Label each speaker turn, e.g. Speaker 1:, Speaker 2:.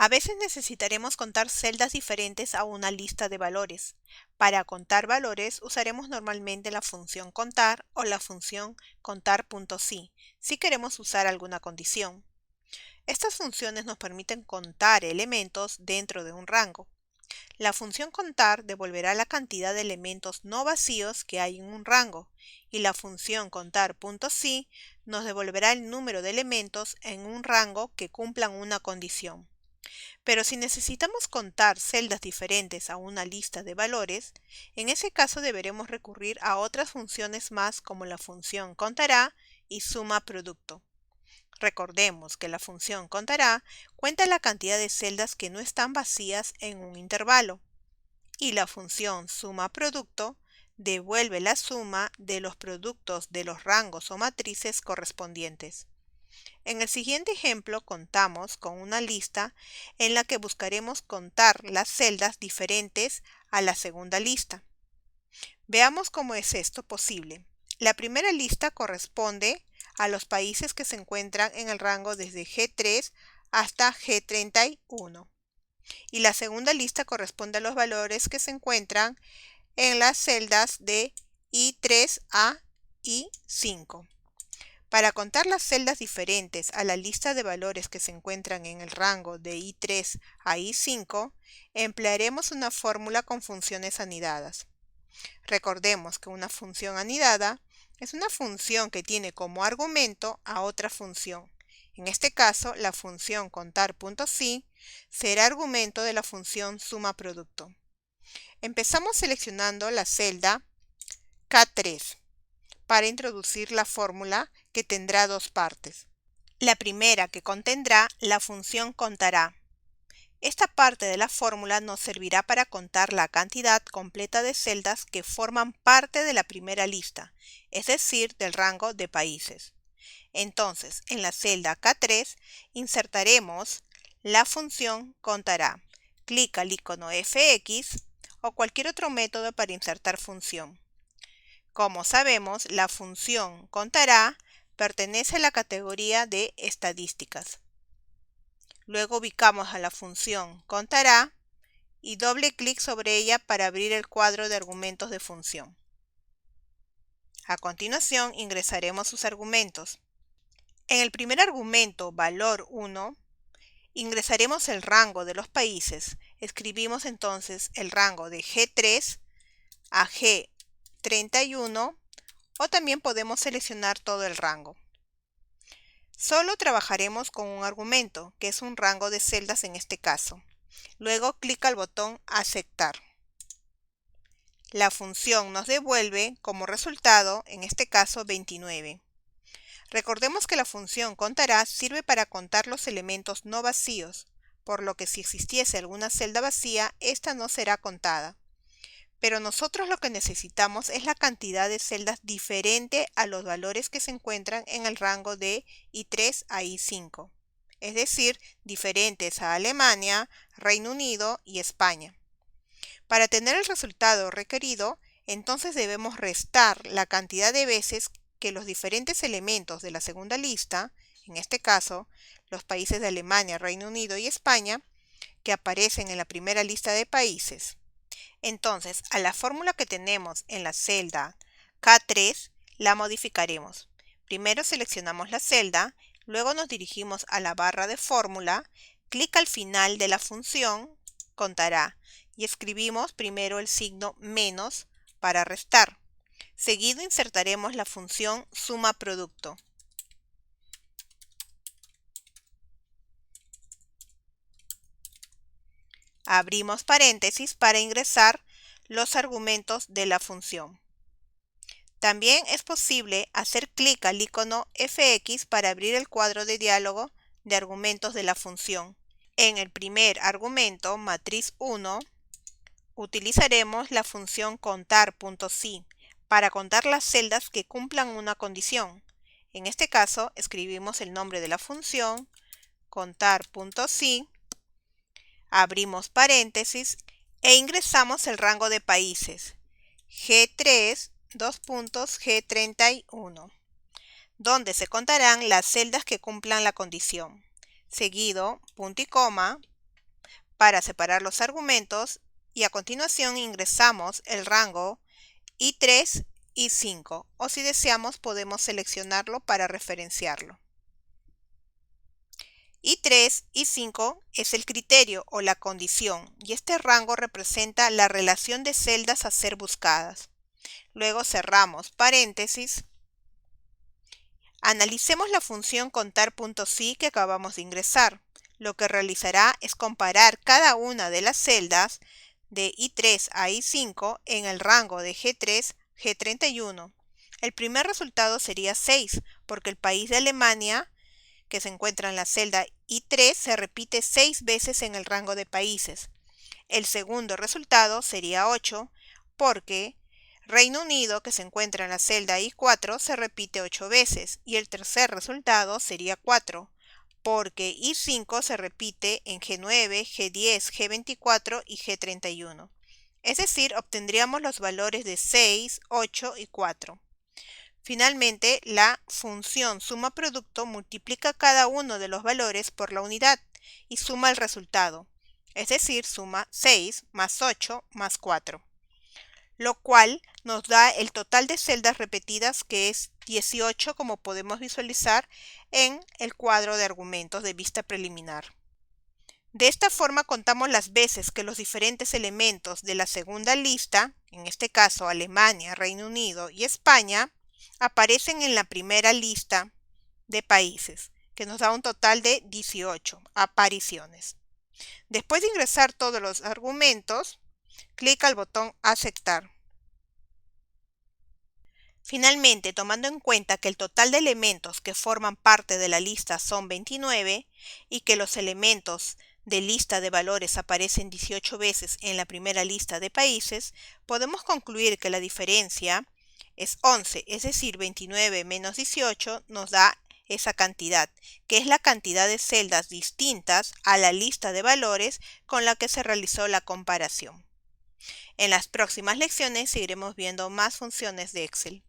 Speaker 1: A veces necesitaremos contar celdas diferentes a una lista de valores. Para contar valores usaremos normalmente la función contar o la función contar.si si queremos usar alguna condición. Estas funciones nos permiten contar elementos dentro de un rango. La función contar devolverá la cantidad de elementos no vacíos que hay en un rango y la función contar.si nos devolverá el número de elementos en un rango que cumplan una condición. Pero si necesitamos contar celdas diferentes a una lista de valores, en ese caso deberemos recurrir a otras funciones más como la función contará y suma producto. Recordemos que la función contará cuenta la cantidad de celdas que no están vacías en un intervalo y la función suma producto devuelve la suma de los productos de los rangos o matrices correspondientes. En el siguiente ejemplo contamos con una lista en la que buscaremos contar las celdas diferentes a la segunda lista. Veamos cómo es esto posible. La primera lista corresponde a los países que se encuentran en el rango desde G3 hasta G31. Y la segunda lista corresponde a los valores que se encuentran en las celdas de I3 a I5. Para contar las celdas diferentes a la lista de valores que se encuentran en el rango de I3 a I5, emplearemos una fórmula con funciones anidadas. Recordemos que una función anidada es una función que tiene como argumento a otra función. En este caso, la función contar.si será argumento de la función suma producto. Empezamos seleccionando la celda K3 para introducir la fórmula que tendrá dos partes. La primera que contendrá la función contará. Esta parte de la fórmula nos servirá para contar la cantidad completa de celdas que forman parte de la primera lista, es decir, del rango de países. Entonces, en la celda K3 insertaremos la función contará. Clic al icono FX o cualquier otro método para insertar función. Como sabemos, la función contará pertenece a la categoría de estadísticas. Luego ubicamos a la función contará y doble clic sobre ella para abrir el cuadro de argumentos de función. A continuación ingresaremos sus argumentos. En el primer argumento, valor 1, ingresaremos el rango de los países. Escribimos entonces el rango de G3 a G31 o también podemos seleccionar todo el rango. Solo trabajaremos con un argumento, que es un rango de celdas en este caso. Luego clic al botón Aceptar. La función nos devuelve como resultado, en este caso 29. Recordemos que la función contará sirve para contar los elementos no vacíos, por lo que si existiese alguna celda vacía, esta no será contada. Pero nosotros lo que necesitamos es la cantidad de celdas diferente a los valores que se encuentran en el rango de I3 a I5, es decir, diferentes a Alemania, Reino Unido y España. Para tener el resultado requerido, entonces debemos restar la cantidad de veces que los diferentes elementos de la segunda lista, en este caso, los países de Alemania, Reino Unido y España, que aparecen en la primera lista de países. Entonces, a la fórmula que tenemos en la celda K3 la modificaremos. Primero seleccionamos la celda, luego nos dirigimos a la barra de fórmula, clic al final de la función contará y escribimos primero el signo menos para restar. Seguido insertaremos la función suma producto. Abrimos paréntesis para ingresar los argumentos de la función. También es posible hacer clic al icono FX para abrir el cuadro de diálogo de argumentos de la función. En el primer argumento, matriz 1, utilizaremos la función contar.si para contar las celdas que cumplan una condición. En este caso, escribimos el nombre de la función, contar.si, abrimos paréntesis e ingresamos el rango de países, G3, G31, donde se contarán las celdas que cumplan la condición. Seguido, punto y coma, para separar los argumentos y a continuación ingresamos el rango I3 y 5, o si deseamos podemos seleccionarlo para referenciarlo. I3 y 5 es el criterio o la condición y este rango representa la relación de celdas a ser buscadas. Luego cerramos paréntesis. Analicemos la función contar.si que acabamos de ingresar. Lo que realizará es comparar cada una de las celdas de I3 a I5 en el rango de G3, G31. El primer resultado sería 6, porque el país de Alemania, que se encuentra en la celda I3, se repite 6 veces en el rango de países. El segundo resultado sería 8, porque Reino Unido, que se encuentra en la celda I4, se repite 8 veces. Y el tercer resultado sería 4, porque I5 se repite en G9, G10, G24 y G31. Es decir, obtendríamos los valores de 6, 8 y 4. Finalmente, la función suma producto multiplica cada uno de los valores por la unidad y suma el resultado. Es decir, suma 6 más 8 más 4. Lo cual nos da el total de celdas repetidas, que es 18, como podemos visualizar en el cuadro de argumentos de vista preliminar. De esta forma contamos las veces que los diferentes elementos de la segunda lista, en este caso Alemania, Reino Unido y España, aparecen en la primera lista de países, que nos da un total de 18 apariciones. Después de ingresar todos los argumentos, clic al botón Aceptar. Finalmente, tomando en cuenta que el total de elementos que forman parte de la lista son 29 y que los elementos de lista de valores aparecen 18 veces en la primera lista de países, podemos concluir que la diferencia es 11, es decir, 29 menos 18 nos da esa cantidad, que es la cantidad de celdas distintas a la lista de valores con la que se realizó la comparación. En las próximas lecciones seguiremos viendo más funciones de Excel.